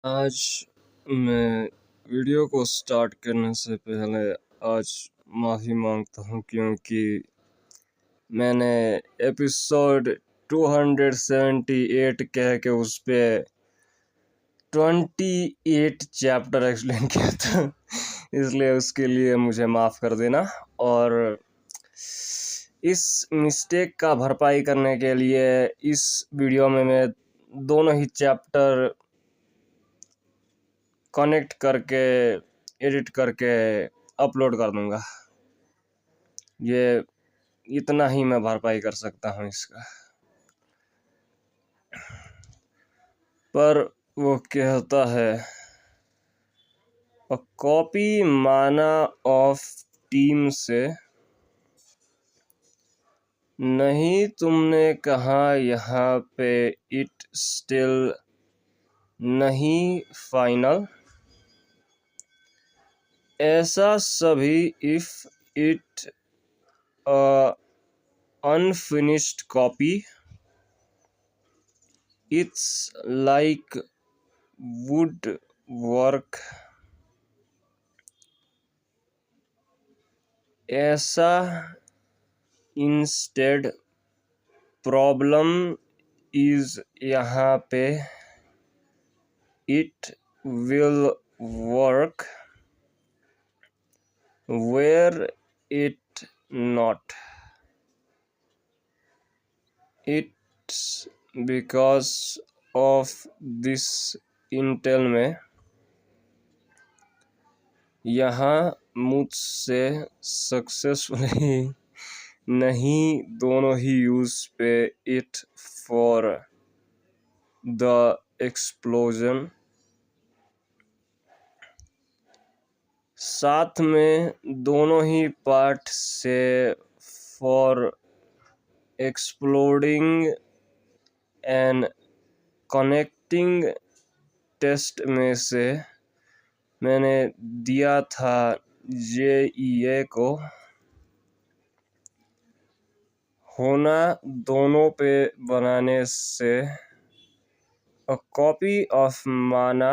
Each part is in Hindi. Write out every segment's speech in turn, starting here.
आज मैं वीडियो को स्टार्ट करने से पहले आज माफ़ी मांगता हूँ क्योंकि मैंने एपिसोड 278 कह के उस पे 28 चैप्टर एक्सप्लेन किया था। इसलिए उसके लिए मुझे माफ़ कर देना। और इस मिस्टेक का भरपाई करने के लिए इस वीडियो में मैं दोनों ही चैप्टर कनेक्ट करके एडिट करके अपलोड कर दूंगा। ये इतना ही मैं भरपाई कर सकता हूँ इसका। पर वो कहता है कॉपी माना ऑफ टीम से नहीं, तुमने कहा यहाँ पे इट स्टिल नहीं फाइनल, ऐसा सभी if it unfinished copy, it's like would work, ऐसा इंस्टेड प्रॉब्लम इज यहाँ पे it will work where it not, it's because of this intel में यहाँ मुझसे सक्सेसफुली नहीं, दोनों ही यूज पे इट फॉर द एक्सप्लोजन, साथ में दोनों ही पार्ट से for exploding and connecting test में से मैंने दिया था JEA को होना दोनों पे बनाने से अ कॉपी ऑफ माना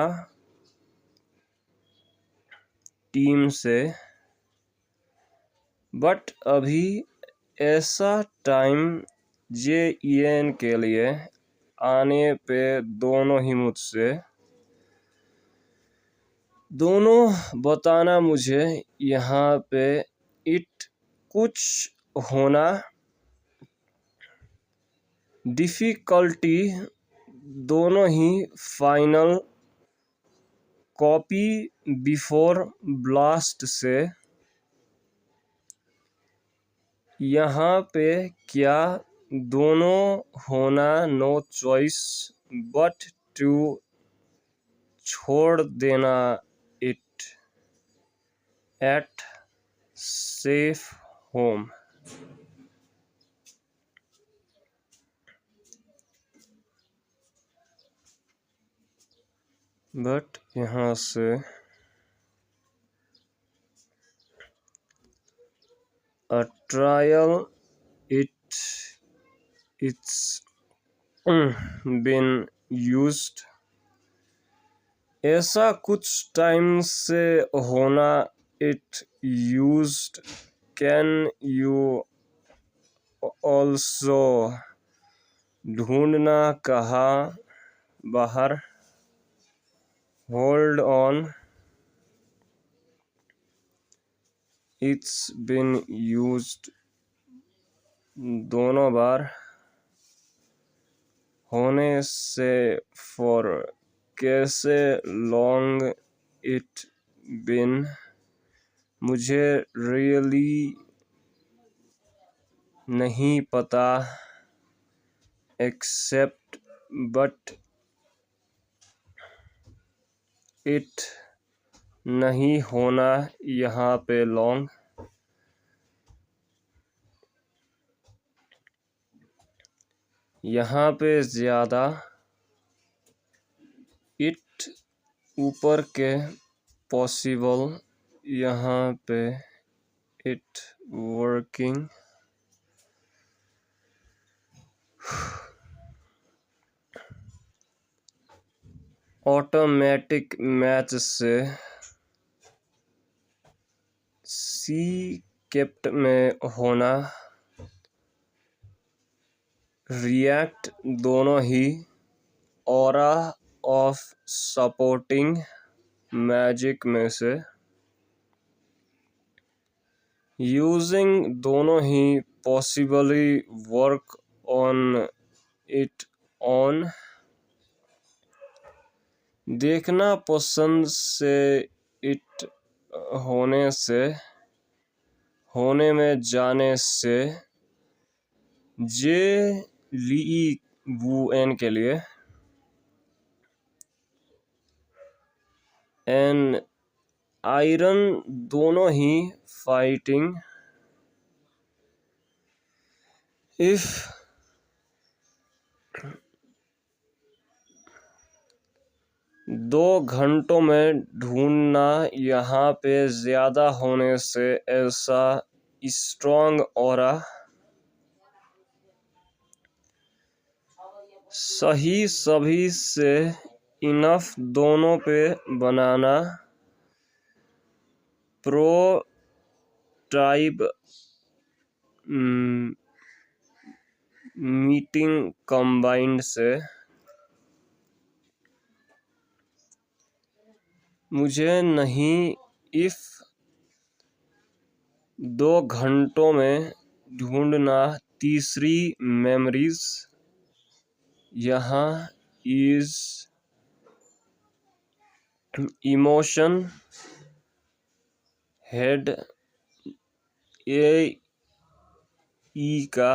टीम से, बट अभी ऐसा टाइम JEN के लिए आने पे दोनों ही मुझसे दोनों बताना मुझे यहाँ पे इट कुछ होना डिफ़िकल्टी दोनों ही फाइनल कॉपी बिफोर ब्लास्ट से, यहाँ पे क्या दोनों होना नो चॉइस बट टू छोड़ देना it at safe home. But यहाँ से a trial it's been used, ऐसा कुछ टाइम से होना it used, can you also ढूंढना कहाँ बाहर, hold on it's been used दोनों बार होने से for कैसे long it been, मुझे really नहीं पता except but it नहीं होना यहाँ पे long, यहाँ पे ज़्यादा इट ऊपर के पॉसिबल, यहाँ पे इट वर्किंग, ऑटोमेटिक मैच से सी कैप्ट में होना, रिएक्ट दोनों ही ऑरा ऑफ सपोर्टिंग मैजिक में से, यूजिंग दोनों ही possibly work on it on, देखना पसंद से इट होने से, होने में जाने से, जे ली वू एन के लिए, एन आयरन दोनों ही फाइटिंग, इफ 2 घंटों में ढूंढना, यहाँ पे ज्यादा होने से ऐसा स्ट्रॉन्ग ऑरा, सही सभी से इनफ दोनों पे बनाना, प्रो टाइप मीटिंग कंबाइंड से, मुझे नहीं इफ 2 घंटों में ढूंढना, तीसरी मेमोरीज, यहाँ इज इमोशन, हेड ए ई का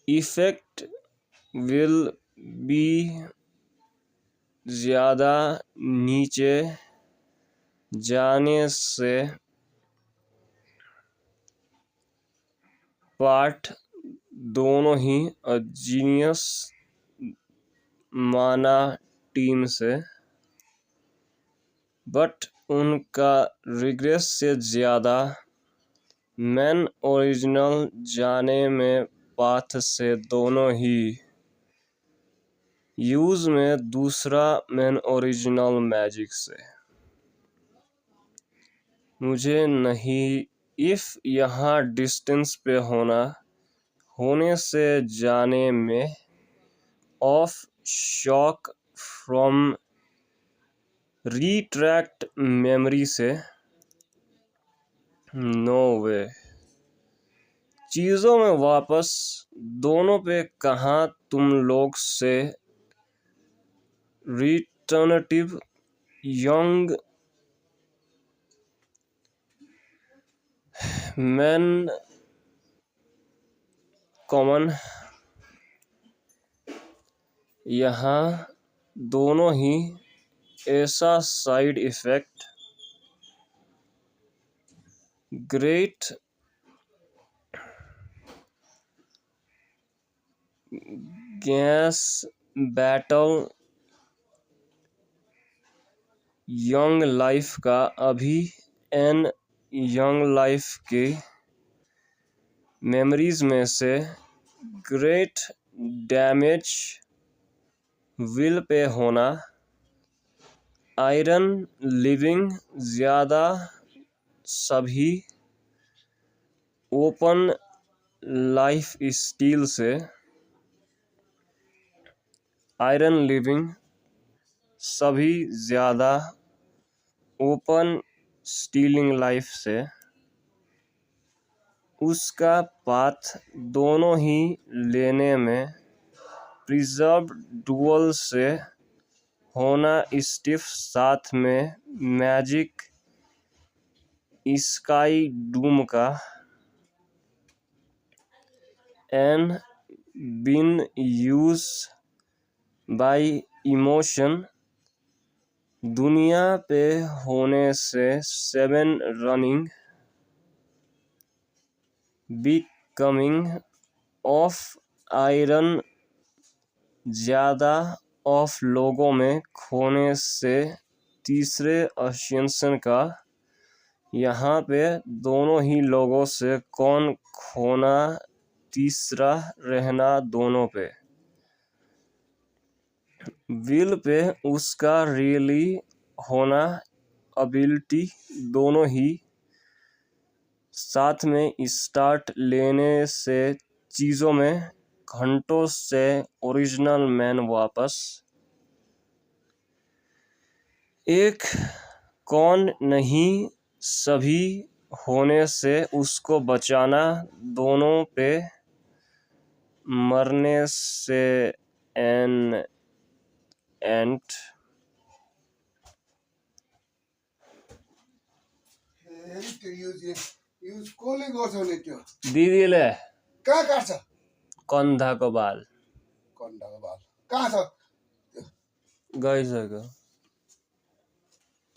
इफेक्ट विल बी, ज्यादा नीचे जाने से, पार्ट दोनों ही जीनियस माना टीम से, बट उनका रिग्रेस से ज्यादा मैन ओरिजिनल जाने में, पाथ से दोनों ही यूज में, दूसरा मैन ओरिजिनल मैजिक से, मुझे नहीं इफ यहाँ डिस्टेंस पे होना, होने से जाने में, of shock from retract memory से, नो वे, चीजों में वापस दोनों पे कहाँ तुम लोग से, रिटर्नेटिव यंग मैन कॉमन, यहाँ दोनों ही ऐसा side effect, great gas battle, young life का अभी, एन यंग लाइफ के मेमोरीज में से, ग्रेट डैमेज विल पे होना, आयरन लिविंग, ज्यादा सभी ओपन लाइफ स्टील से, आयरन लिविंग सभी ज्यादा ओपन स्टीलिंग लाइफ से, उसका पाथ दोनों ही लेने में, प्रिजर्व डुअल से होना, स्टिफ साथ में मैजिक स्काई डूम का, an bin use by emotion, दुनिया पे होने से, 7 रनिंग, बिकमिंग ऑफ आयरन, ज्यादा ऑफ लोगों में खोने से, तीसरे असेंशन का, यहाँ पे दोनों ही लोगों से कौन खोना, तीसरा रहना दोनों पे, विल पे उसका रियली होना, एबिलिटी, दोनों ही साथ में स्टार्ट लेने से चीज़ों में घंटों से ओरिजिनल मैन वापस। एक कौन नहीं सभी होने से उसको बचाना, दोनों पे मरने से एन एंट। दिदीले कहाँ काट्छ कन्धाको बाल कन्डाको बाल कहाँ छ गइसक्यो।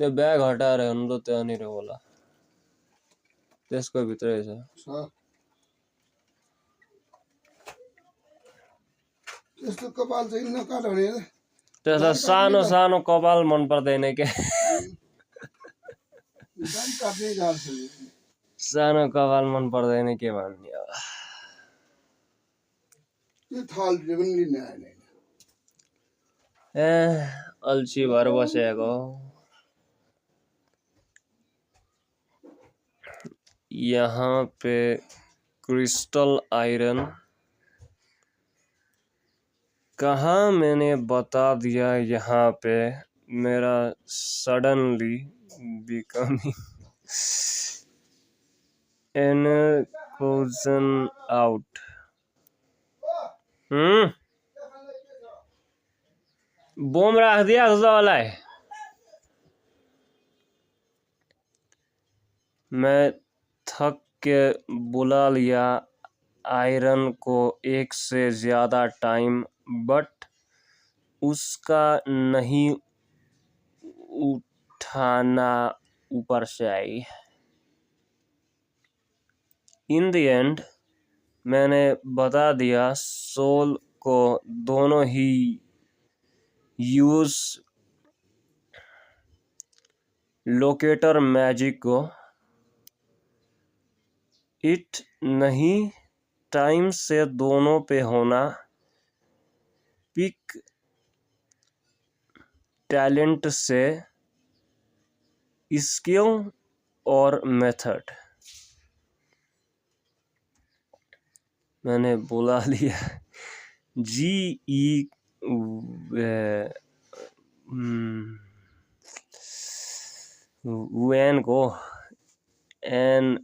त्यो ब्याग हटाएर हेर्नु त त्यहाँनिर होला, त्यसको भित्रै छ। त्यस्तो कपाल चाहिँ नकाट भने त्यसलाई सानो सानो कपाल मन पर्दैन के। सानो कपाल मन पर्दैन के भन्ने अब। ए अल्छी भएर बसेको। यहाँ पे क्रिस्टल आयरन कहाँ मैंने बता दिया। यहाँ पे मेरा सडनली बिकमिंग एनकोजन आउट। बोम राख दिया वाला। मैं थक के बुला लिया आयरन को एक से ज़्यादा टाइम, बट उसका नहीं उठाना ऊपर से आई। इन द एंड मैंने बता दिया सोल को दोनों ही यूज लोकेटर मैजिक को। इट नहीं टाइम से दोनों पे होना, पिक टैलेंट से स्किल और मेथड। मैंने बुला लिया GE वैन को एन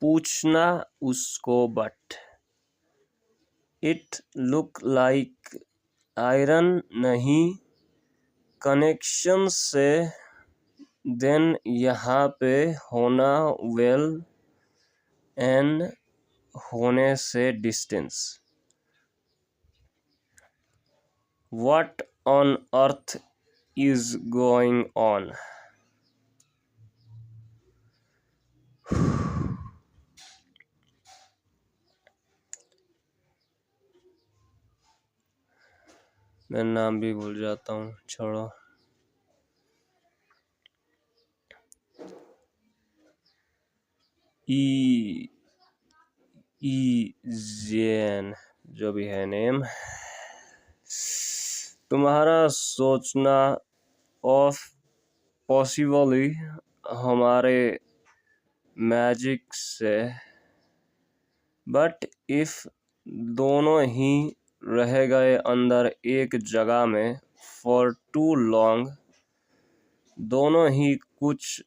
पूछना उसको, but it look like iron नहीं कनेक्शन से, देन यहाँ पे होना वेल एंड होने से distance. What on earth is going on. मैं नाम भी भूल जाता हूँ, छोड़ो। जेन जो भी है नेम। तुम्हारा सोचना ऑफ पॉसिबली हमारे मैजिक से, बट इफ दोनों ही रह गए अंदर एक जगह में फॉर टू लॉन्ग, दोनों ही कुछ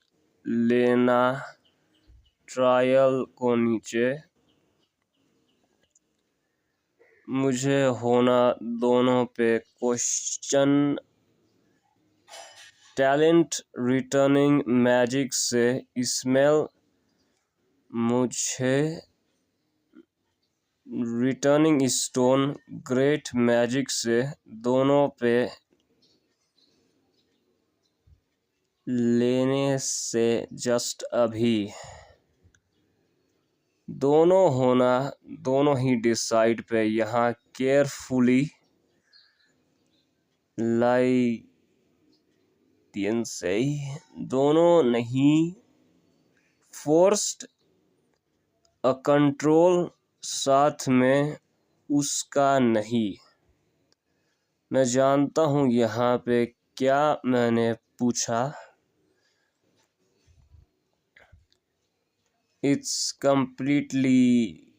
लेना ट्रायल को नीचे, मुझे होना दोनों पे क्वेश्चन टैलेंट रिटर्निंग मैजिक से स्मेल, मुझे रिटर्निंग स्टोन ग्रेट मैजिक से दोनों पे लेने से जस्ट अभी, दोनों होना दोनों ही डिसाइड पे यहाँ केयरफुली लाई से दोनों नहीं फोर्स्ड अ कंट्रोल साथ में उसका नहीं, मैं जानता हूँ यहाँ पे क्या मैंने पूछा। It's completely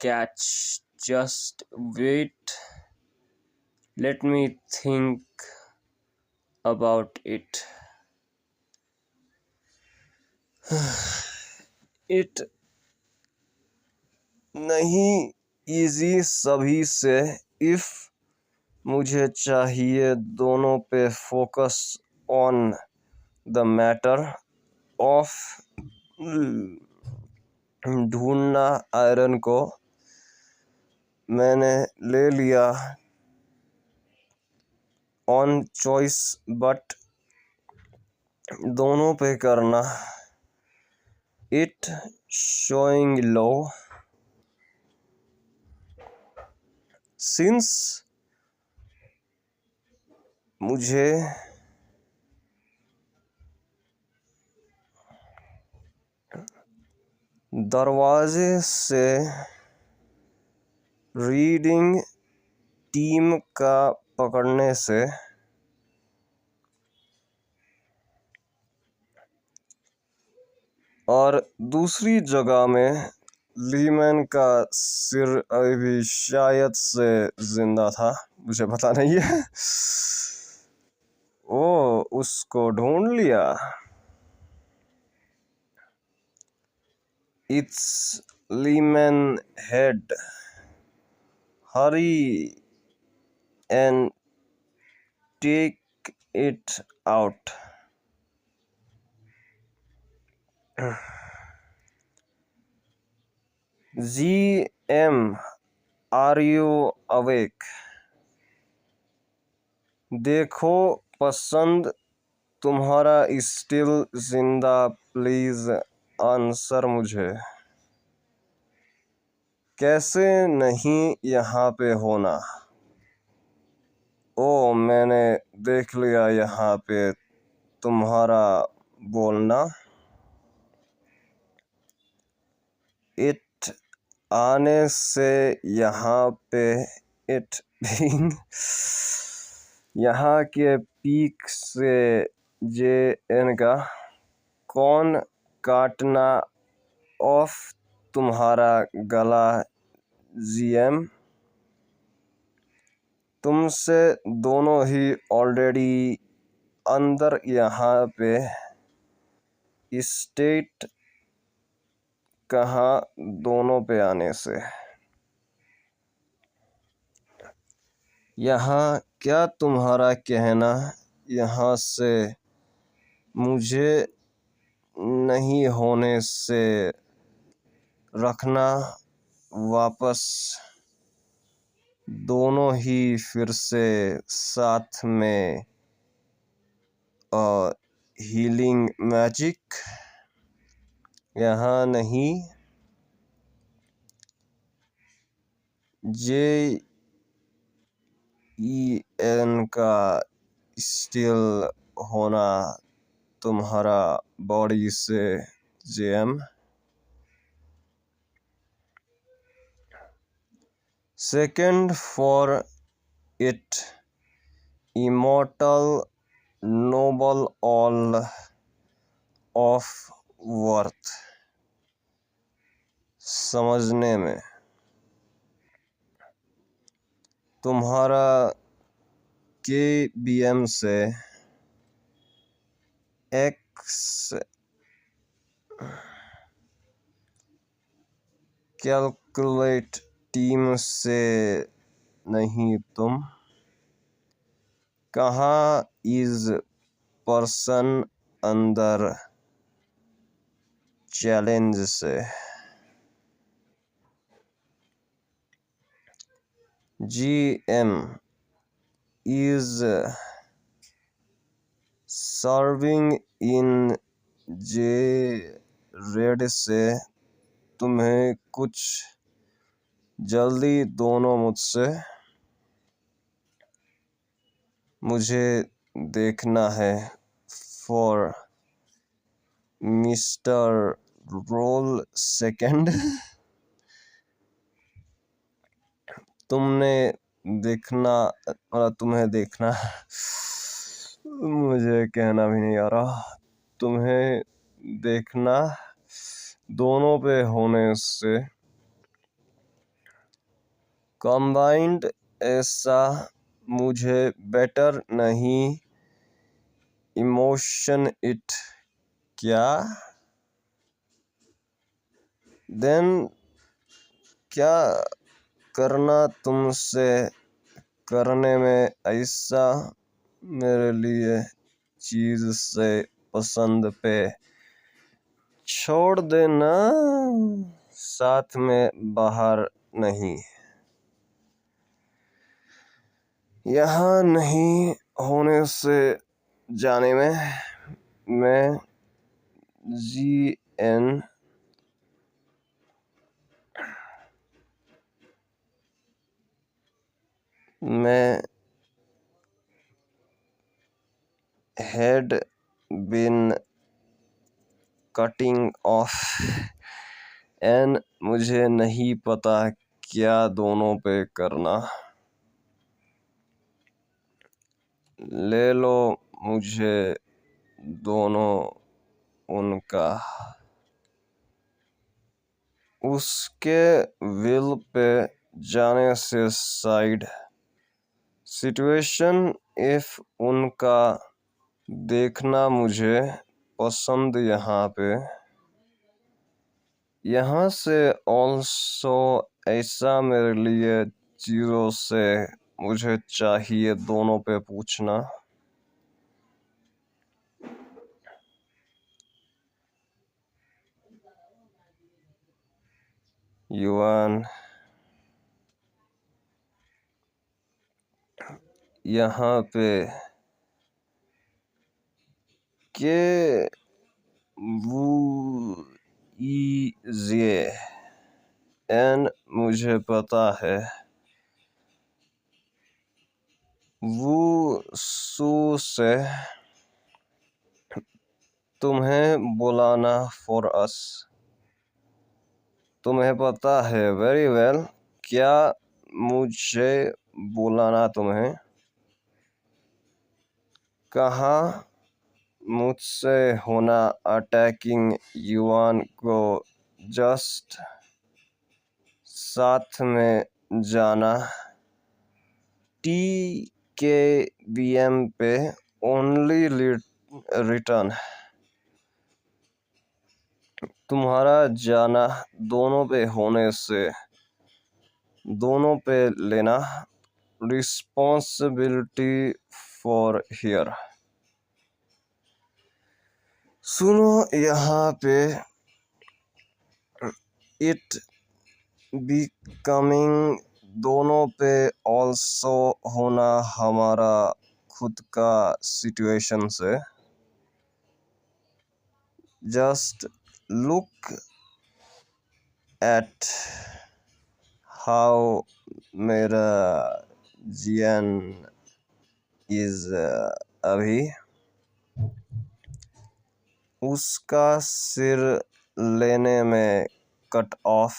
catch. Just wait. Let me think about it. It नहीं easy सभी से। If मुझे चाहिए दोनों पे focus on the matter of ढूंढना आयरन को। मैंने ले लिया ऑन चॉइस बट दोनों पे करना। इट शोइंग लो सिंस मुझे दरवाजे से रीडिंग टीम का पकड़ने से और दूसरी जगह में लीमैन का सिर अभी शायद से जिंदा था, मुझे पता नहीं है। ओ उसको ढूंढ लिया। It's leeman head hurry and take it out. GM, are you awake? देखो पसंद तुम्हारा स्टिल जिंदा, प्लीज आंसर मुझे। कैसे नहीं यहाँ पे होना। ओ मैंने देख लिया यहाँ पे तुम्हारा बोलना। इट आने से यहाँ पे इट बीइंग यहाँ के पीक से JN का कौन काटना ऑफ तुम्हारा गला GM। तुमसे दोनों ही ऑलरेडी अंदर यहाँ पे स्टेट कहाँ दोनों पे आने से। यहाँ क्या तुम्हारा कहना यहाँ से मुझे नहीं होने से रखना वापस दोनों ही फिर से साथ में हीलिंग मैजिक यहाँ नहीं। JEN का स्टिल होना तुम्हारा बॉडी से JM। Second for it immortal noble all of worth. समझने में तुम्हारा KBM से एक्स कैलकुलेट टीम से नहीं तुम। कहाँ इज पर्सन अंदर चैलेंज से। GM is serving in J red से तुम्हें कुछ जल्दी दोनों मुझसे। मुझे देखना है फॉर मिस्टर रोल सेकंड। तुमने देखना मतलब तुम्हें देखना मुझे कहना भी नहीं आ रहा। तुम्हें देखना दोनों पे होने से कंबाइंड ऐसा मुझे बेटर नहीं इमोशन इट क्या देन क्या करना तुमसे करने में ऐसा मेरे लिए चीज से पसंद पे छोड़ देना साथ में बाहर नहीं यहाँ नहीं होने से जाने में मैं GN मैं had been cutting off and मुझे नहीं पता क्या दोनों पे करना ले लो मुझे दोनों उनका उसके विल पे जाने से साइड सिचुएशन इफ उनका देखना मुझे पसंद यहाँ से ऑल्सो ऐसा मेरे लिए चीज़ों से मुझे चाहिए दोनों पे पूछना युवान यहाँ पे के वो ईज़िए एंड मुझे पता है वो सू से तुम्हें बुलाना फॉर अस तुम्हें पता है वेरी वेल क्या मुझे बुलाना तुम्हें कहाँ मुझसे होना अटैकिंग युवान को जस्ट साथ में जाना TKBM पे ओनली रिटर्न तुम्हारा जाना दोनों पे होने से दोनों पे लेना रिस्पॉन्सिबिलिटी फॉर हियर सुनो यहाँ पे इट बिकमिंग दोनों पे ऑल्सो होना हमारा खुद का सिचुएशन से जस्ट लुक एट हाउ मेरा GN इज अभी उसका सिर लेने में कट ऑफ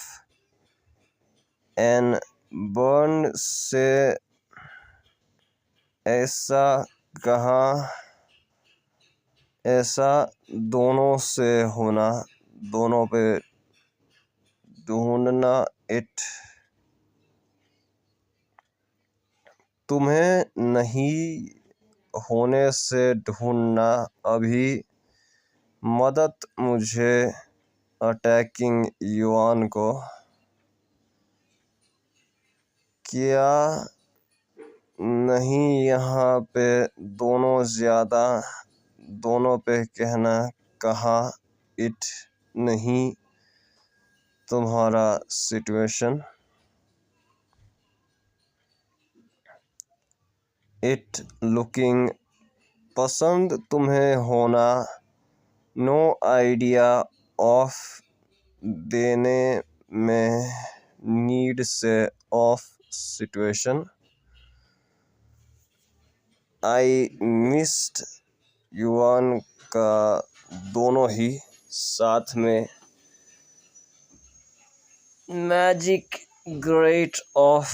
एंड बर्न से ऐसा कहाँ ऐसा दोनों से होना दोनों पे ढूंढना इट तुम्हें नहीं होने से ढूंढना अभी मदद मुझे अटैकिंग युवान को क्या नहीं यहाँ पे दोनों ज़्यादा दोनों पे कहना कहाँ इट नहीं तुम्हारा सिचुएशन इट लुकिंग पसंद तुम्हें होना नो आइडिया ऑफ देने में नीड से ऑफ सिचुएशन आई मिस्ड युवान का दोनों ही साथ में मैजिक ग्रेट ऑफ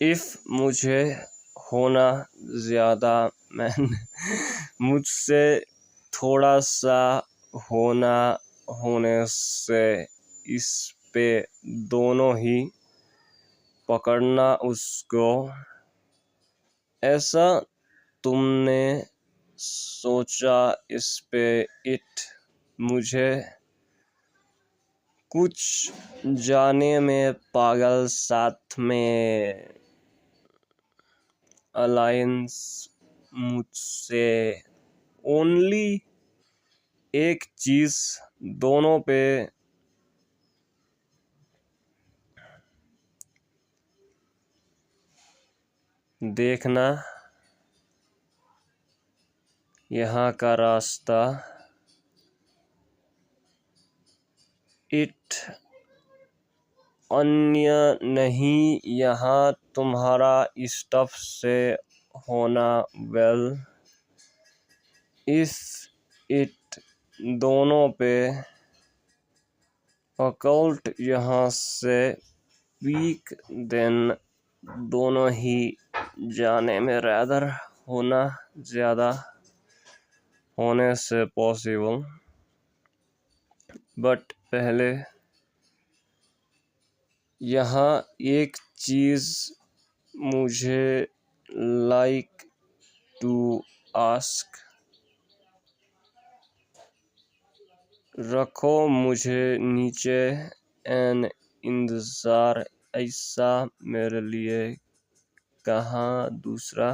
इफ मुझे होना ज़्यादा मैन मुझसे थोड़ा सा होना होने से इस पे दोनों ही पकड़ना उसको। ऐसा तुमने सोचा इस पे इट मुझे कुछ जाने में पागल साथ में अलायंस मुझसे ओनली एक चीज़ दोनों पे देखना यहाँ का रास्ता इट अन्य नहीं यहाँ तुम्हारा स्टफ से होना वेल इफ इट दोनों पे अकल्ट यहाँ से वीक देन दोनों ही जाने में रैदर होना ज़्यादा होने से पॉसिबल बट पहले यहाँ एक चीज़ मुझे लाइक टू आस्क रखो मुझे नीचे एन इंतज़ार ऐसा मेरे लिए कहाँ दूसरा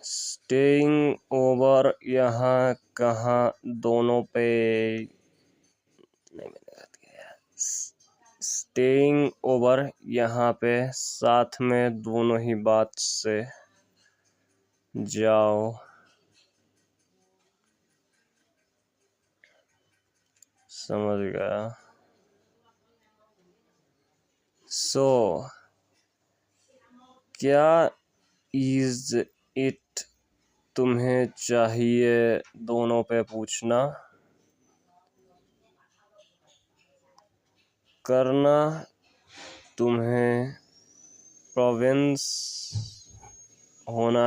स्टेइंग ओवर यहाँ कहाँ दोनों पे नहीं स्टेइंग ओवर यहाँ पे साथ में दोनों ही बात से जाओ समझ गया। सो क्या इज इट तुम्हें चाहिए दोनों पे पूछना करना तुम्हें प्रोविंस होना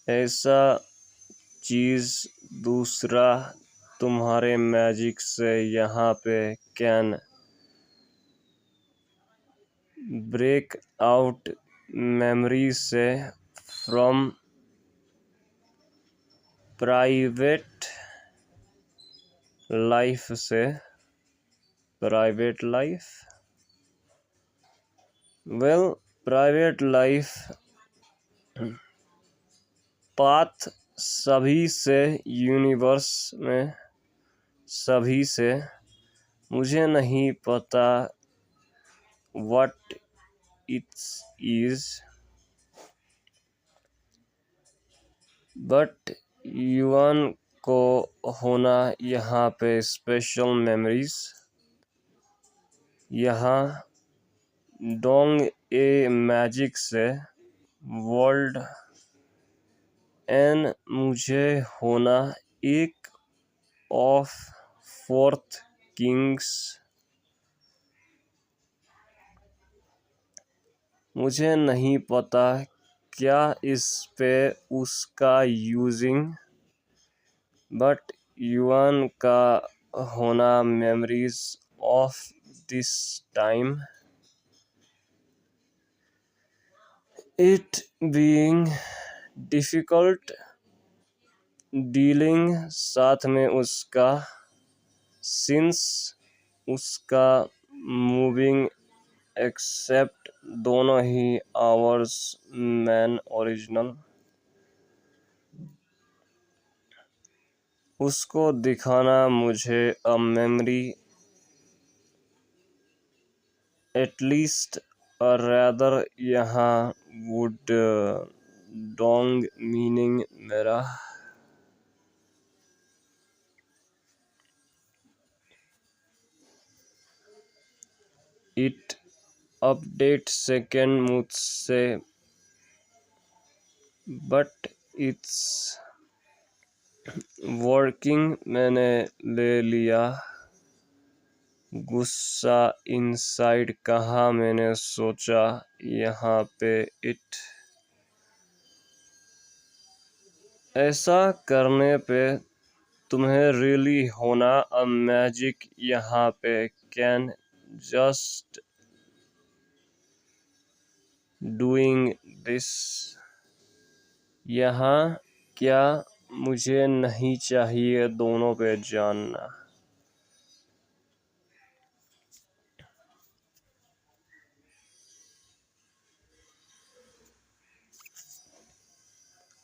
ऐसा चीज़ दूसरा तुम्हारे मैजिक से यहाँ पे कैन ब्रेक आउट मेमोरी से फ्रॉम प्राइवेट लाइफ से private life well private life path सभी से यूनिवर्स में सभी से मुझे नहीं पता व्हाट इट्स इज बट युवान को होना यहाँ पे स्पेशल मेमोरीज यहाँ डोंग ए मैजिक से वर्ल्ड एन मुझे होना एक ऑफ फोर्थ किंग्स मुझे नहीं पता क्या इस पे उसका यूजिंग बट युआन का होना memories of this time it being difficult dealing साथ में उसका सिंस उसका मूविंग एक्सेप्ट दोनों ही आवर्स मैन ओरिजिनल उसको दिखाना मुझे a memory at least a rather यहाँ वुड डोंग मीनिंग मेरा इट अपडेट सेकेंड मुझसे, बट इट्स वर्किंग। मैंने ले लिया गुस्सा इनसाइड कहा, मैंने सोचा यहाँ पे इट। ऐसा करने पे तुम्हें रियली होना अ मैजिक यहाँ पे, कैन जस्ट डूइंग दिस। यहाँ क्या मुझे नहीं चाहिए दोनों पे जानना।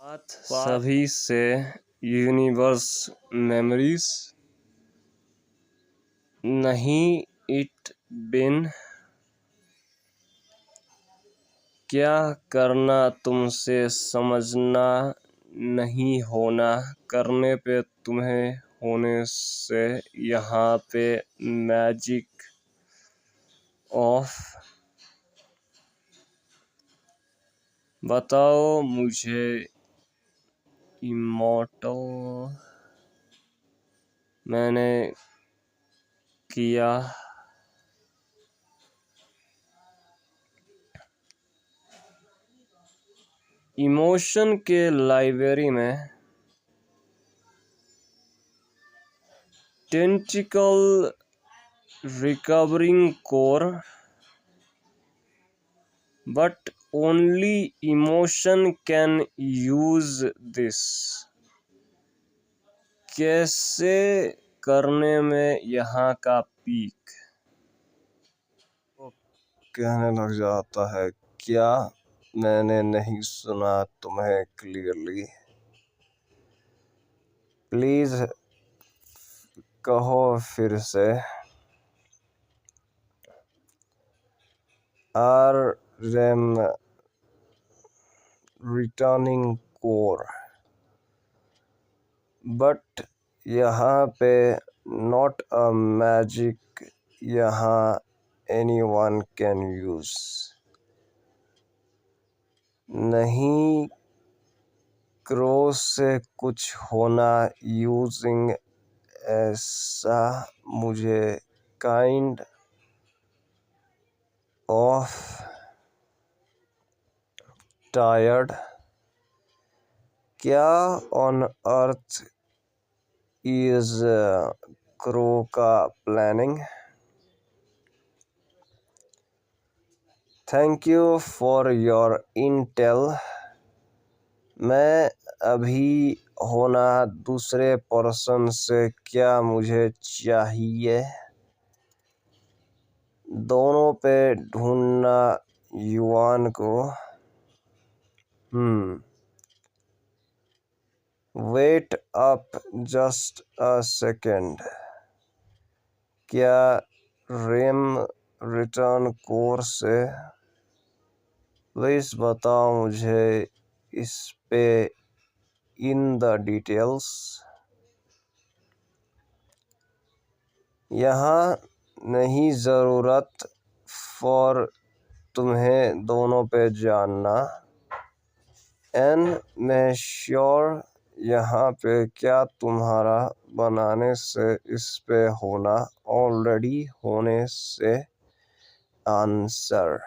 बात सभी से यूनिवर्स मेमोरीज नहीं, इट बिन। क्या करना तुमसे समझना नहीं होना, करने पे तुम्हें होने से यहाँ पे मैजिक ऑफ। बताओ मुझे इमॉर्टल, मैंने किया। इमोशन के लाइब्रेरी में tentacle recovering core, but only emotion can use this. कैसे करने में यहाँ का पीक। कहने लग जाता है, क्या मैंने नहीं सुना तुम्हें क्लियरली? प्लीज कहो फिर से। Are Rem returning core, but यहाँ पे नॉट अ मैजिक, यहाँ एनीवन कैन यूज। नहीं क्रॉस से कुछ होना यूजिंग, ऐसा मुझे काइंड ऑफ टायर्ड। क्या ऑन अर्थ इज क्रो का planning. Thank you for your intel. मैं अभी होना दूसरे पर्सन से, क्या मुझे चाहिए दोनों पे ढूंढना युवान को। Wait up just a second. क्या रेम रिटर्न कोर्स से, प्लीज बताओ मुझे इस पे इन द डिटेल्स। यहाँ नहीं ज़रूरत फॉर तुम्हें दोनों पे जानना। एंड मैं श्योर यहाँ पे क्या तुम्हारा बनाने से इस पे होना ऑलरेडी होने से आंसर।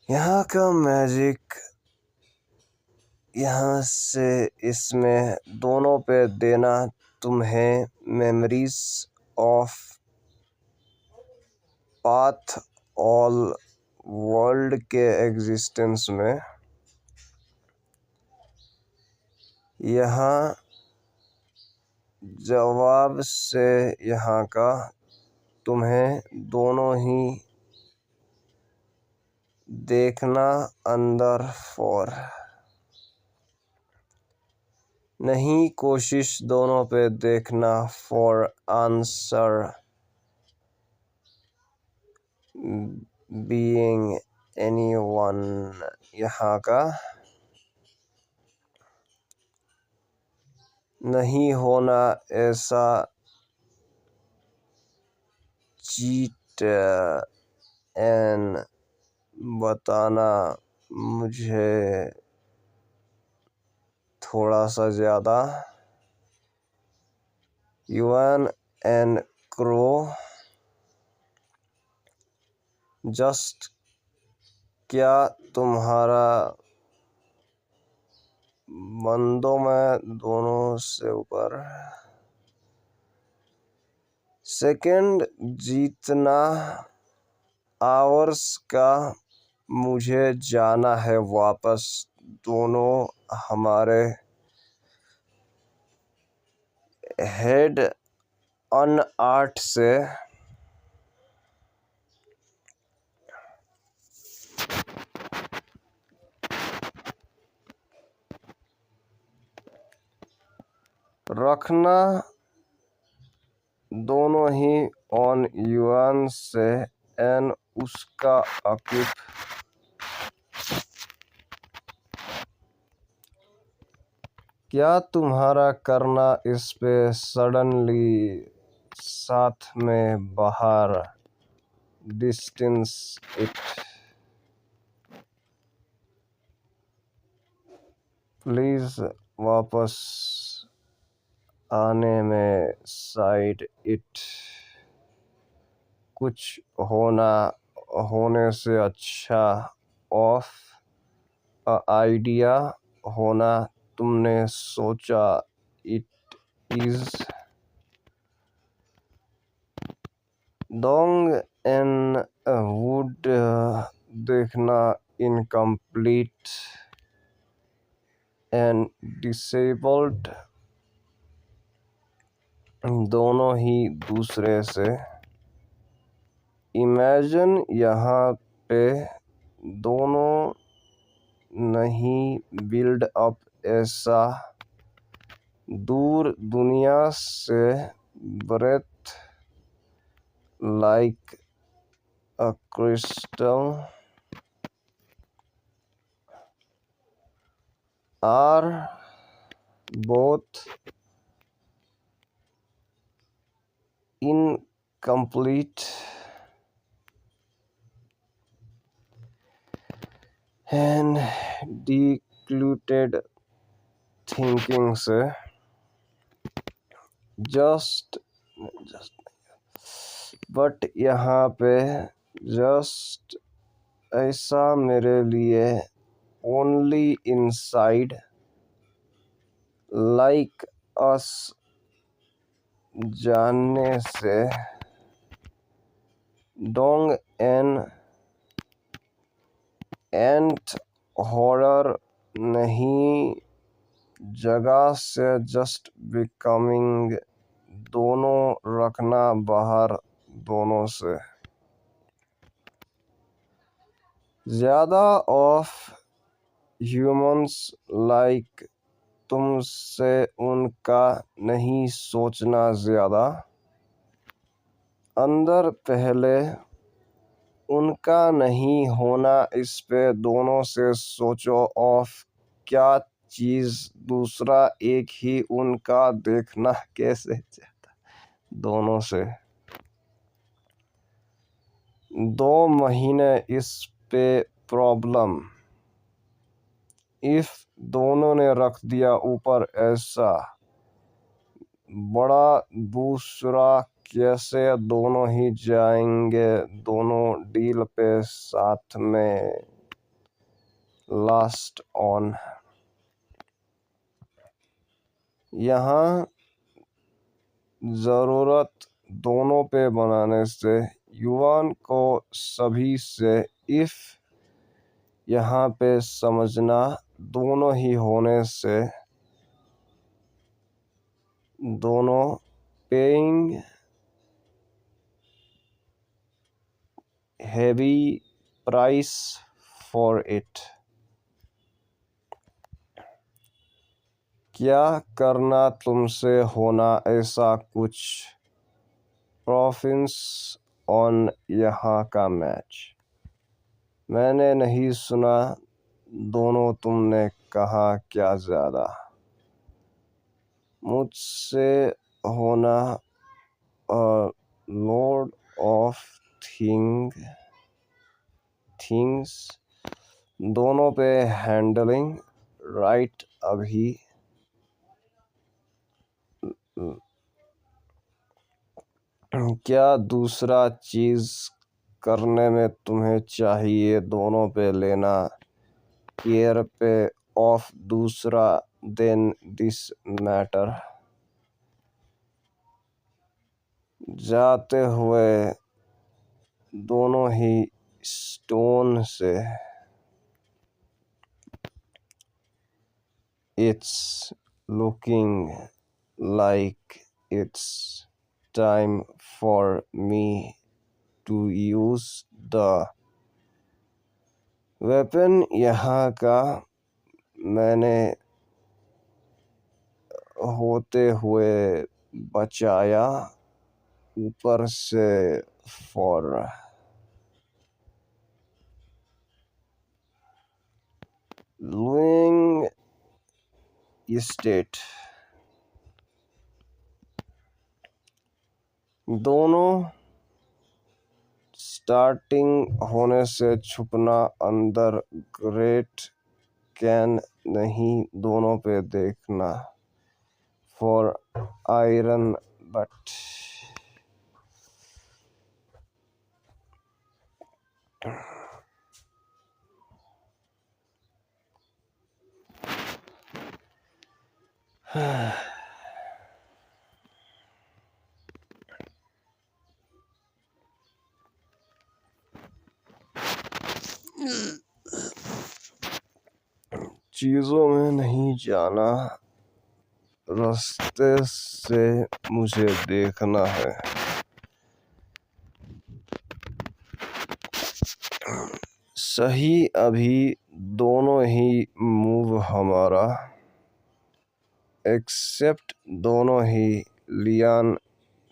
यहाँ का मैजिक यहाँ से इसमें दोनों पे देना तुम्हें memories of path all world के एग्जिस्टेंस में। यहाँ जवाब से यहाँ का तुम्हें दोनों ही देखना अंदर फॉर। नहीं कोशिश दोनों पे देखना फॉर आंसर। बीइंग एनीवन यहाँ का नहीं होना, ऐसा जीत एन बताना मुझे थोड़ा सा ज़्यादा। युआन एन क्रो जस्ट क्या तुम्हारा बंदों में दोनों से ऊपर। सेकंड जीतना आवर्स का मुझे जाना है वापस। दोनों हमारे हेड ऑन 8 से रखना। दोनों ही ऑन युआन से एन उसका अकिप। क्या तुम्हारा करना इस पे सडनली साथ में बाहर डिस्टेंस इट। प्लीज वापस आने में साइड इट। कुछ होने से अच्छा ऑफ आइडिया होना। तुमने सोचा it is dong an would देखना इनकम्प्लीट एंड डिसेबल्ड। दोनों ही दूसरे से इमेजिन यहाँ पे दोनों नहीं बिल्ड अप ऐसा दूर दुनिया से breath like a crystal are both incomplete and decluttered thinking से जस्ट बट यहाँ पे जस्ट ऐसा मेरे लिए ओनली इनसाइड लाइक अस जानने से डोंग एंट हॉरर नहीं जगह से जस्ट बिकमिंग। दोनों रखना बाहर दोनों से ज़्यादा ऑफ ह्यूमंस लाइक तुमसे उनका नहीं सोचना ज़्यादा अंदर पहले उनका नहीं होना। इस पे दोनों से सोचो ऑफ क्या चीज़ दूसरा एक ही उनका देखना कैसे चाहता। दोनों से 2 महीने इस पे प्रॉब्लम। इफ दोनों ने रख दिया ऊपर ऐसा बड़ा दूसरा कैसे दोनों ही जाएंगे दोनों डील पे साथ में लास्ट ऑन। यहाँ ज़रूरत दोनों पे बनाने से युवान को सभी से इफ यहाँ पे समझना दोनों ही होने से दोनों paying heavy price for it. क्या करना तुमसे होना ऐसा कुछ प्रोफिंस ऑन यहाँ का मैच। मैंने नहीं सुना दोनों तुमने कहा क्या ज़्यादा मुझसे होना लॉर्ड ऑफ थिंग्स दोनों पे हैंडलिंग राइट अभी क्या दूसरा चीज करने में तुम्हें चाहिए दोनों पे लेना केयर पे ऑफ दूसरा देन दिस मैटर जाते हुए दोनों ही स्टोन से it's looking like it's time for me to use the weapon यहाँ का मैंने होते हुए बचाया ऊपर से फॉर लूइंग स्टेट दोनों स्टार्टिंग होने से छुपना अंदर ग्रेट कैन नहीं दोनों पे देखना फॉर आयरन बट चीजों में नहीं जाना रास्ते से मुझे देखना है सही अभी दोनों ही मूव हमारा एक्सेप्ट दोनों ही लियान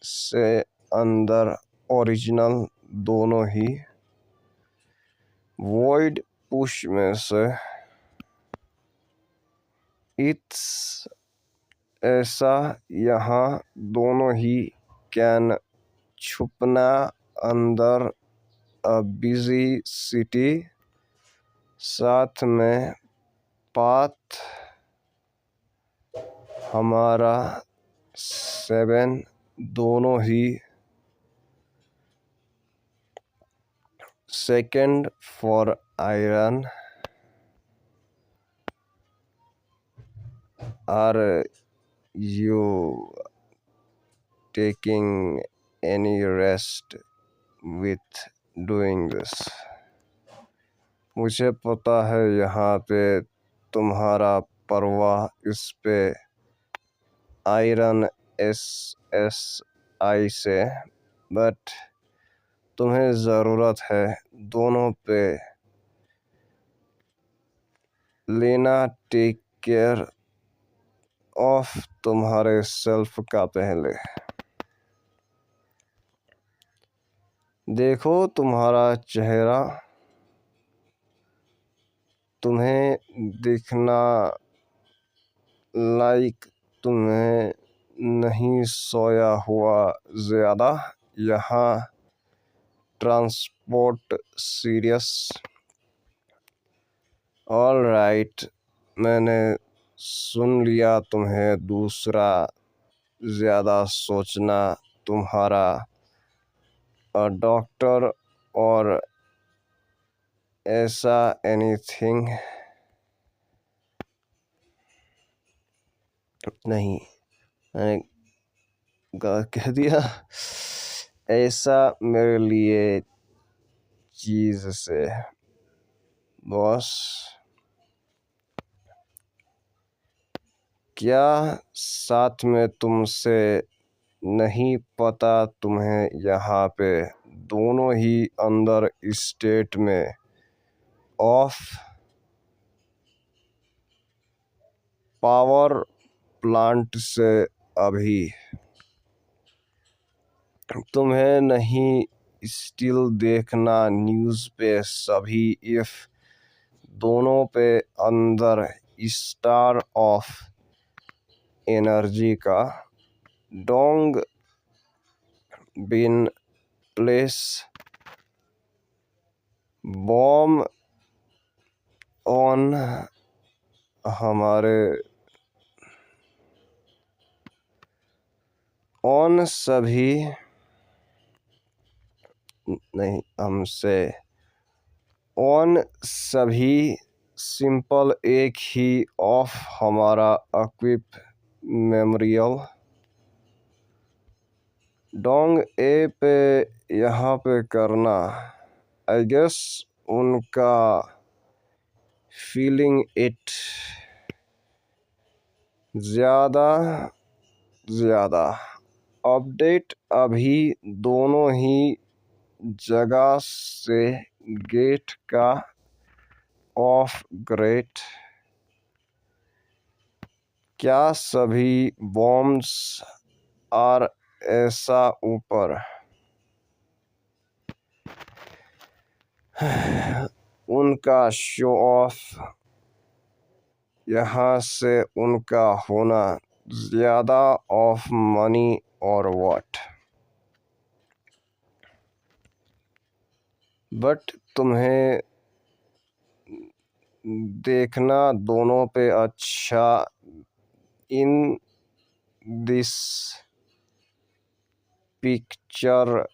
से अंदर ओरिजिनल दोनों ही वॉइड पुश में से इट्स ऐसा यहाँ दोनों ही कैन छुपना अंदर अ बिजी सिटी साथ में पाथ हमारा 7 दोनों ही second for iron are you taking any rest with doing this मुझे पता है यहाँ पे तुम्हारा परवाह इस पे आयरन SSI से बट तुम्हें ज़रूरत है दोनों पे लेना टेक केयर ऑफ तुम्हारे सेल्फ का पहले देखो तुम्हारा चेहरा तुम्हें दिखना लाइक तुम्हें नहीं सोया हुआ ज़्यादा यहाँ ट्रांसपोर्ट सीरियस ऑल राइट मैंने सुन लिया तुम्हें दूसरा ज़्यादा सोचना तुम्हारा डॉक्टर और ऐसा एनीथिंग नहीं मैंने कह दिया ऐसा मेरे लिए चीज़ से बॉस क्या साथ में तुमसे नहीं पता तुम्हें यहाँ पे दोनों ही अंदर स्टेट में ऑफ पावर प्लांट से अभी तुम्हें नहीं स्टिल देखना न्यूज़ पे सभी इफ दोनों पे अंदर स्टार ऑफ एनर्जी का dong bin place bomb on हमारे ऑन सभी नहीं हमसे ऑन सभी सिंपल एक ही ऑफ हमारा इक्विप मेमोरियल डोंग ए पे यहाँ पे करना आई गेस उनका फीलिंग इट ज़्यादा अपडेट अभी दोनों ही जगह से गेट का ऑफ ग्रेट क्या सभी बॉम्ब्स आर ऐसा ऊपर उनका शो ऑफ यहाँ से उनका होना ज़्यादा ऑफ मनी और व्हाट बट तुम्हें देखना दोनों पे अच्छा इन दिस पिक्चर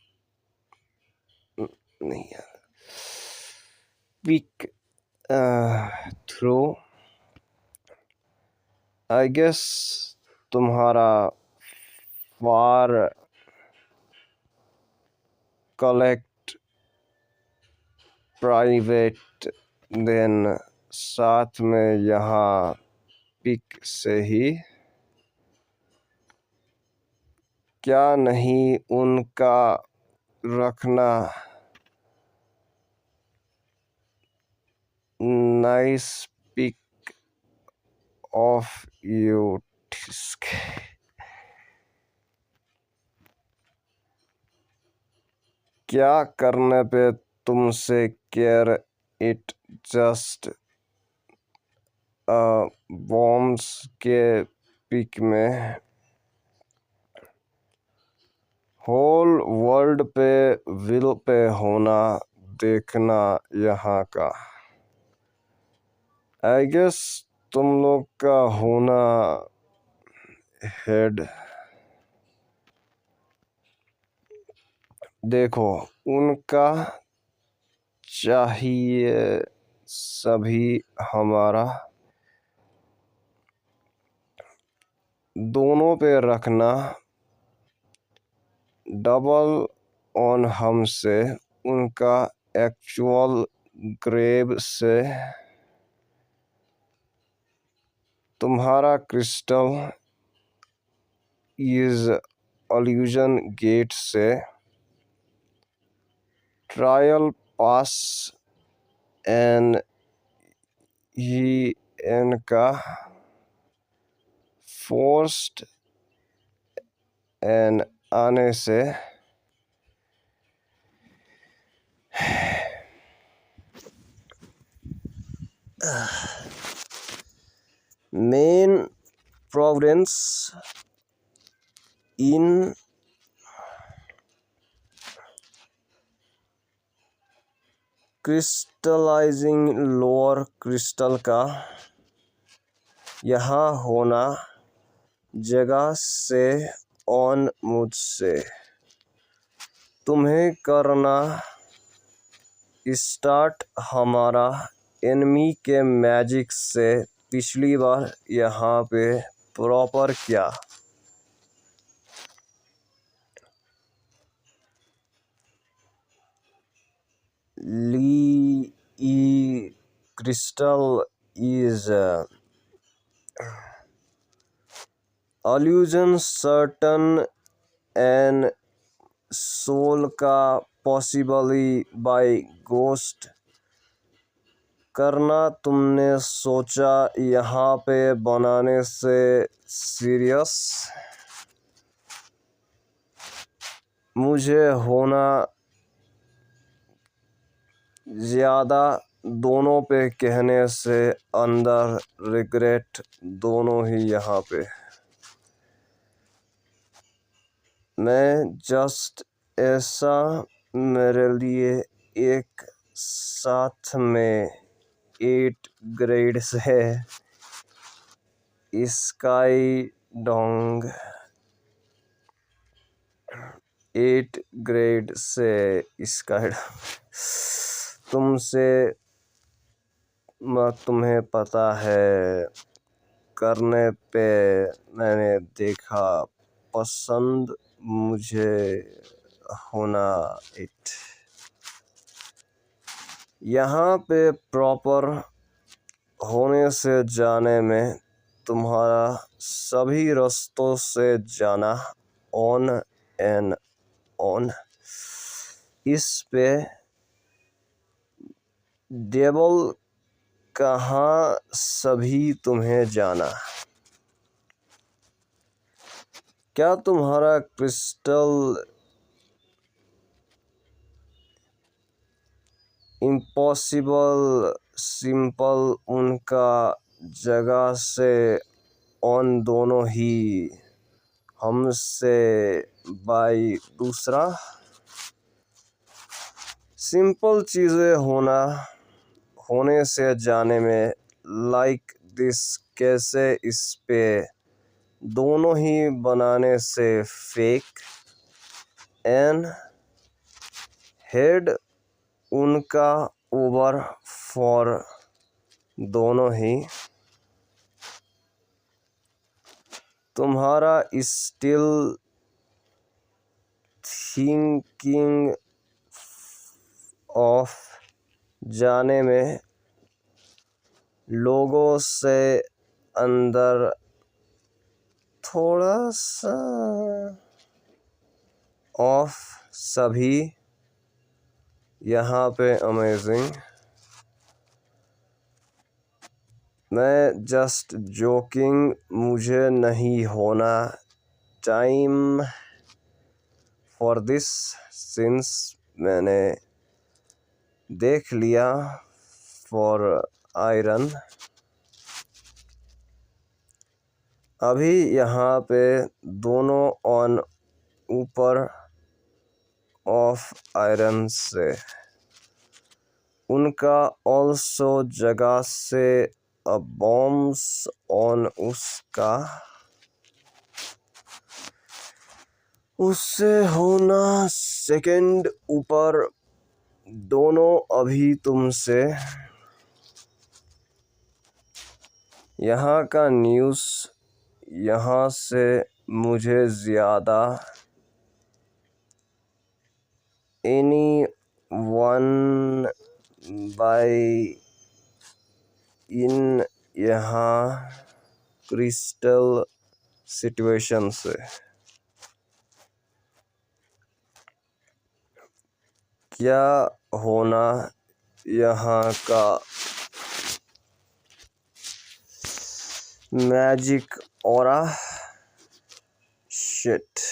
नहीं पिक थ्रू आई गेस तुम्हारा फार कलेक्ट प्राइवेट देन साथ में यहाँ पिक से ही क्या नहीं उनका रखना नाइस पिक ऑफ यू क्या करने पे तुमसे केयर इट जस्ट बॉम्ब्स के पिक में होल वर्ल्ड पे विल पे होना देखना यहाँ का आई गेस तुम लोग का होना हेड देखो उनका चाहिए सभी हमारा दोनों पे रखना डबल ऑन हमसे उनका एक्चुअल ग्रेव से तुम्हारा क्रिस्टल इज अल्यूजन गेट से ट्रायल पास एन ही इनका फोर्स्ड एन आने से मेन प्रोविडेंस इन क्रिस्टलाइजिंग लोअर क्रिस्टल का यहाँ होना जगह से ऑन मुझसे तुम्हें करना स्टार्ट हमारा एनिमी के मैजिक से पिछली बार यहाँ पे प्रॉपर क्या ली ई crystal is allusion certain and soul का possibly by ghost करना तुमने सोचा यहाँ पे बनाने से सीरियस मुझे होना ज़्यादा दोनों पे कहने से अंदर रिग्रेट दोनों ही यहाँ पे मैं जस्ट ऐसा मेरे लिए एक साथ में 8 ग्रेड से स्काई डोंग 8 ग्रेड से स्काई तुम्हें पता है करने पे मैंने देखा पसंद मुझे होना इट यहाँ पे प्रॉपर होने से जाने में तुम्हारा सभी रास्तों से जाना ऑन एंड ऑन इस पे डेबल कहाँ सभी तुम्हें जाना क्या तुम्हारा क्रिस्टल इम्पॉसिबल सिंपल उनका जगह से ऑन दोनों ही हमसे बाई दूसरा सिंपल चीज़ें होने से जाने में लाइक दिस कैसे इस पे दोनों ही बनाने से फेक एंड हेड उनका ओवर फॉर दोनों ही तुम्हारा स्टिल थिंकिंग ऑफ जाने में लोगों से अंदर थोड़ा सा ऑफ सभी यहाँ पे अमेजिंग मैं जस्ट जोकिंग मुझे नहीं होना टाइम फॉर दिस सिंस मैंने देख लिया फॉर आयरन अभी यहाँ पे दोनों ऑन ऊपर ऑफ आयरन से उनका ऑल्सो जगह से बॉम्ब्स ऑन उससे होना सेकंड ऊपर दोनों अभी तुमसे यहाँ का न्यूज़ यहाँ से मुझे ज़्यादा एनी वन बाई इन यहाँ क्रिस्टल सिचुएशन से क्या होना यहाँ का magic aura shit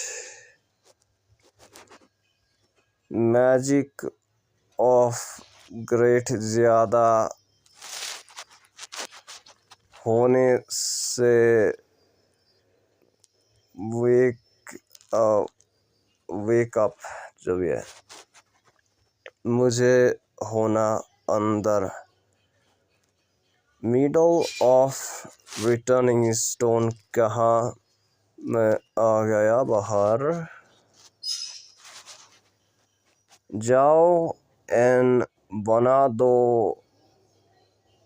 magic of great ज़्यादा होने से वेक अप जो भी है मुझे होना अंदर मिडल ऑफ रिटर्निंग स्टोन कहाँ मैं आ गया बाहर जाओ एंड बना दो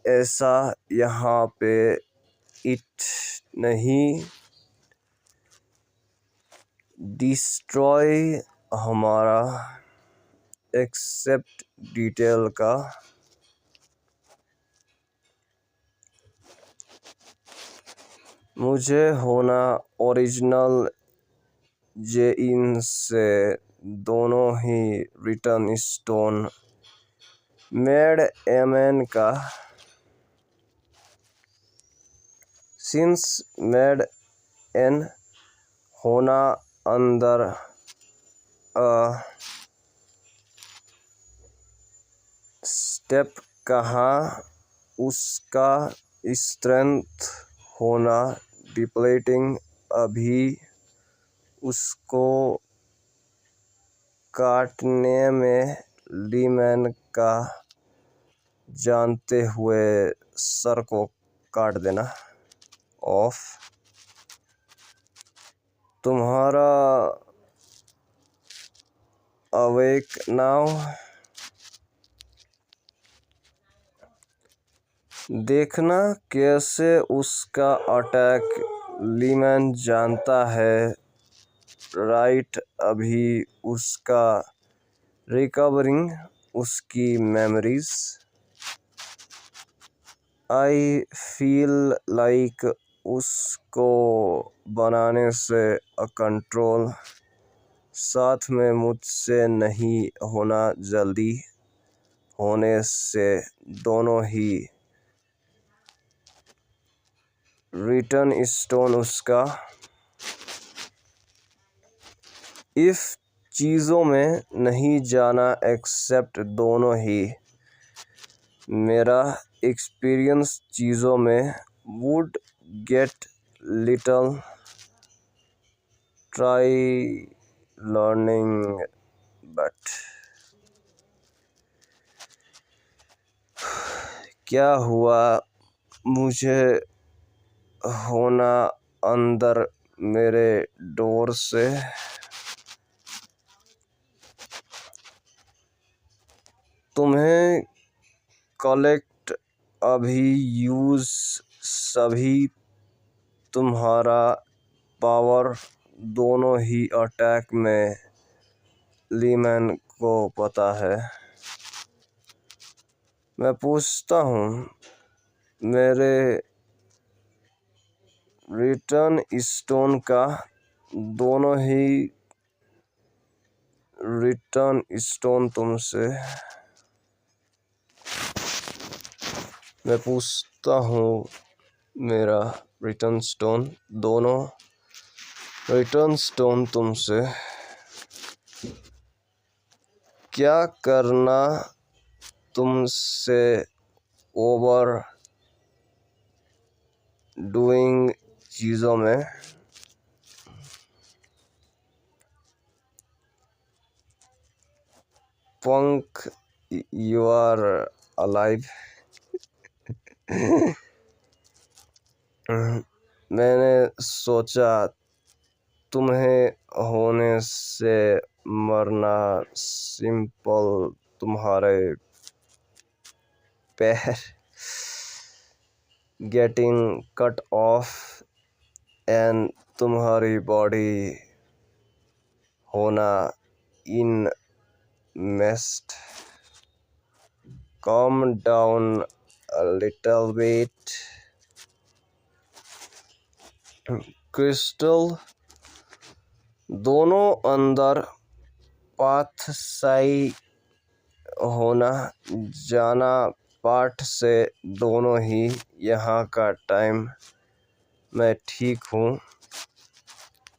ऐसा यहाँ पे इट नहीं डिस्ट्रॉय हमारा एक्सेप्ट डिटेल का मुझे होना ओरिजिनल जे इन से दोनों ही रिटर्न स्टोन मेड एमएन का सिंस मेड एन होना अंदर स्टेप कहाँ उसका स्ट्रेंथ होना डिप्लेटिंग अभी उसको काटने में लीमैन का जानते हुए सर को काट देना ऑफ। तुम्हारा अवेक नाउ। देखना कैसे उसका अटैक लीमैन जानता है, राइट? अभी उसका रिकवरिंग उसकी मेमोरीज। आई फील लाइक उसको बनाने से कंट्रोल साथ में मुझसे नहीं होना, जल्दी होने से दोनों ही रिटर्न स्टोन उसका। इफ चीज़ों में नहीं जाना एक्सेप्ट दोनों ही, मेरा एक्सपीरियंस चीज़ों में would get little try learning but. क्या हुआ मुझे होना अंदर मेरे डोर से? तुम्हें कलेक्ट अभी यूज सभी तुम्हारा पावर दोनों ही अटैक में लीमैन को पता है। मैं पूछता हूँ, मेरे रिटर्न स्टोन का दोनों ही रिटर्न स्टोन तुमसे। मैं पूछता हूँ, मेरा रिटर्न स्टोन दोनों रिटर्न स्टोन तुमसे। क्या करना तुमसे ओवर डूइंग चीज़ों में? पंख यू आर अलाइव। मैंने सोचा तुम्हें होने से मरना सिंपल, तुम्हारे पैर गेटिंग कट ऑफ एंड तुम्हारी बॉडी होना इन मेस्ट। calm down a little bit crystal. दोनों अंदर पाथ साई होना जाना पाठ से दोनों ही यहाँ का टाइम। मैं ठीक हूँ,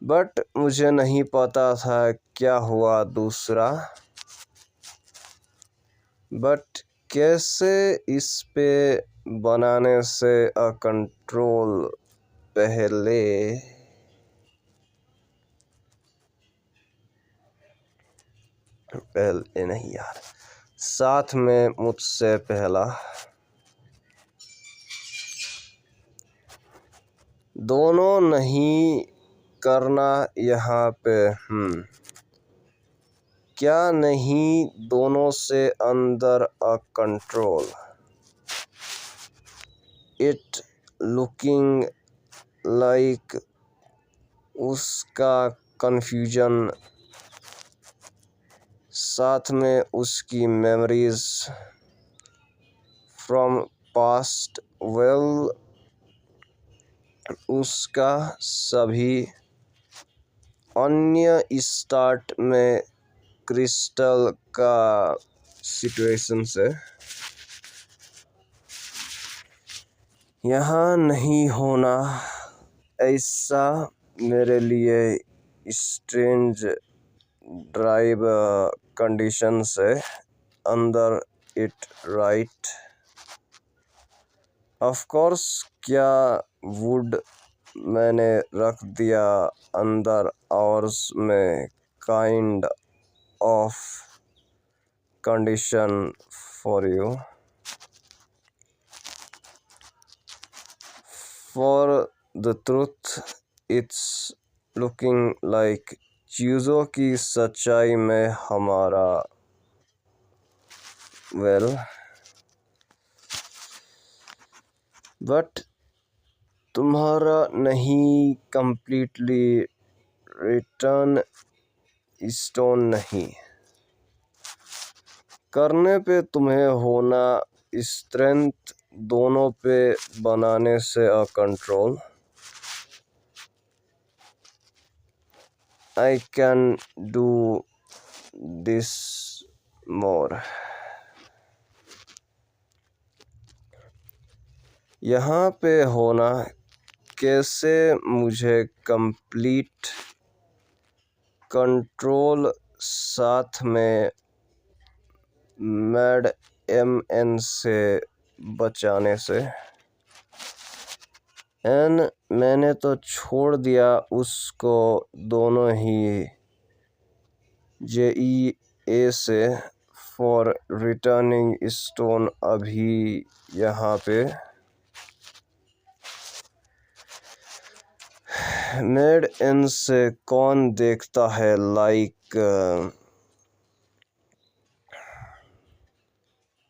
बट मुझे नहीं पता था क्या हुआ दूसरा। बट कैसे इस पे बनाने से कंट्रोल पहले नहीं यार, साथ में मुझसे पहला दोनों नहीं करना यहाँ पे। क्या नहीं दोनों से अंदर कंट्रोल? इट लुकिंग लाइक उसका कंफ्यूजन साथ में उसकी मेमोरीज फ्रॉम पास्ट। वेल उसका सभी अन्य स्टार्ट में क्रिस्टल का सिचुएशन से यहाँ नहीं होना ऐसा मेरे लिए स्ट्रेंज ड्राइव कंडीशन से अंदर इट राइट। ऑफ कोर्स क्या वुड मैंने रख दिया अंदर आवर्स में kind of condition for you. For the truth, it's looking like चीज़ों की सच्चाई में हमारा बट तुम्हारा नहीं, completely रिटर्न स्टोन नहीं करने पे तुम्हें होना स्ट्रेंथ दोनों पे बनाने से control I can do this more। यहाँ पे होना कैसे मुझे कंप्लीट कंट्रोल साथ में मैड MN से बचाने से एन मैंने तो छोड़ दिया उसको दोनों ही JEA से फॉर रिटर्निंग स्टोन अभी यहाँ पे मेड इन से कौन देखता है लाइक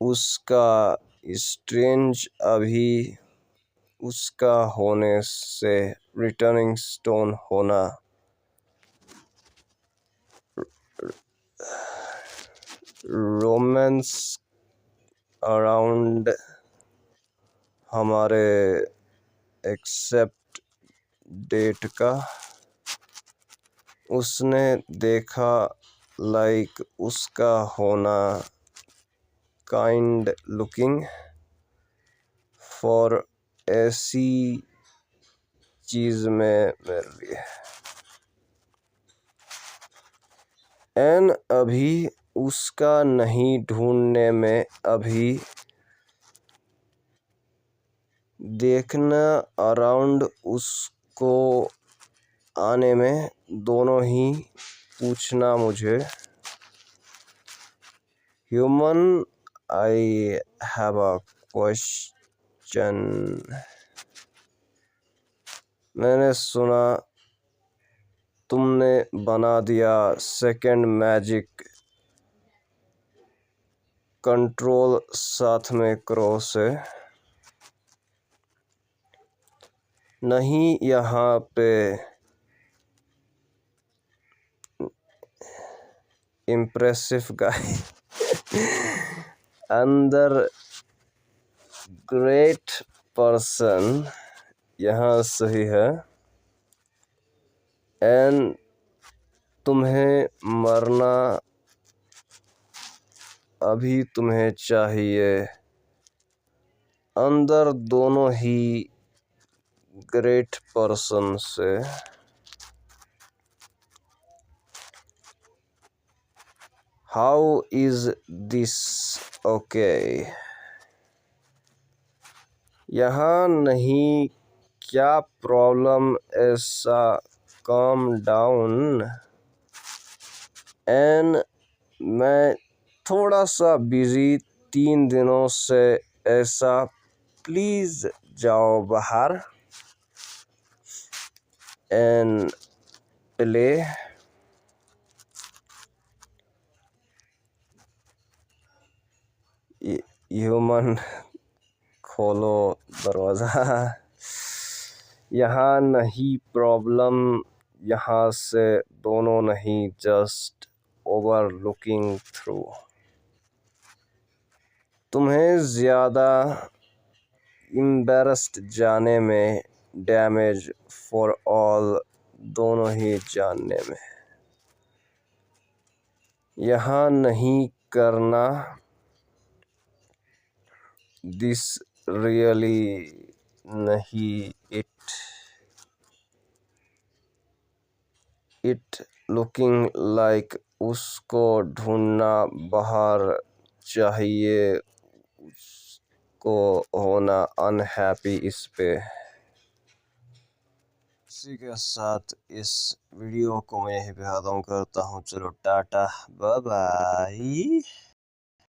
उसका स्ट्रेंज अभी उसका होने से रिटर्निंग स्टोन होना रोमांस अराउंड हमारे एक्सेप्ट डेट का उसने देखा लाइक उसका होना काइंड लुकिंग फॉर ऐसी चीज में मेरे लिए एन अभी उसका नहीं ढूंढने में अभी देखना अराउंड उसको आने में दोनों ही पूछना मुझे human I have a question मैंने सुना तुमने बना दिया सेकंड मैजिक कंट्रोल साथ में क्रॉस है नहीं यहाँ पे इम्प्रेसिव गाय अंदर ग्रेट पर्सन यहाँ सही है एंड तुम्हें मरना अभी तुम्हें चाहिए अंदर दोनों ही ग्रेट पर्सन से हाउ इज दिस ओके यहाँ नहीं क्या प्रॉब्लम ऐसा काम डाउन एंड मैं थोड़ा सा बिजी 3 दिनों से ऐसा प्लीज जाओ बाहर एंड प्ले ह्यूमन खोलो दरवाज़ा यहाँ नहीं प्रॉब्लम यहाँ से दोनों नहीं जस्ट ओवर लुकिंग थ्रू तुम्हें ज़्यादा एम्बैरेस्ड जाने में डैमेज फॉर ऑल दोनों ही जानने में यहाँ नहीं करना दिस रियली नहीं इट लुकिंग लाइक उसको ढूंढना बाहर चाहिए उसको होना अनहैप्पी इस पे इसी के साथ इस वीडियो को मैं यहीं पे ख़त्म करता हूँ चलो टाटा बाय बाय।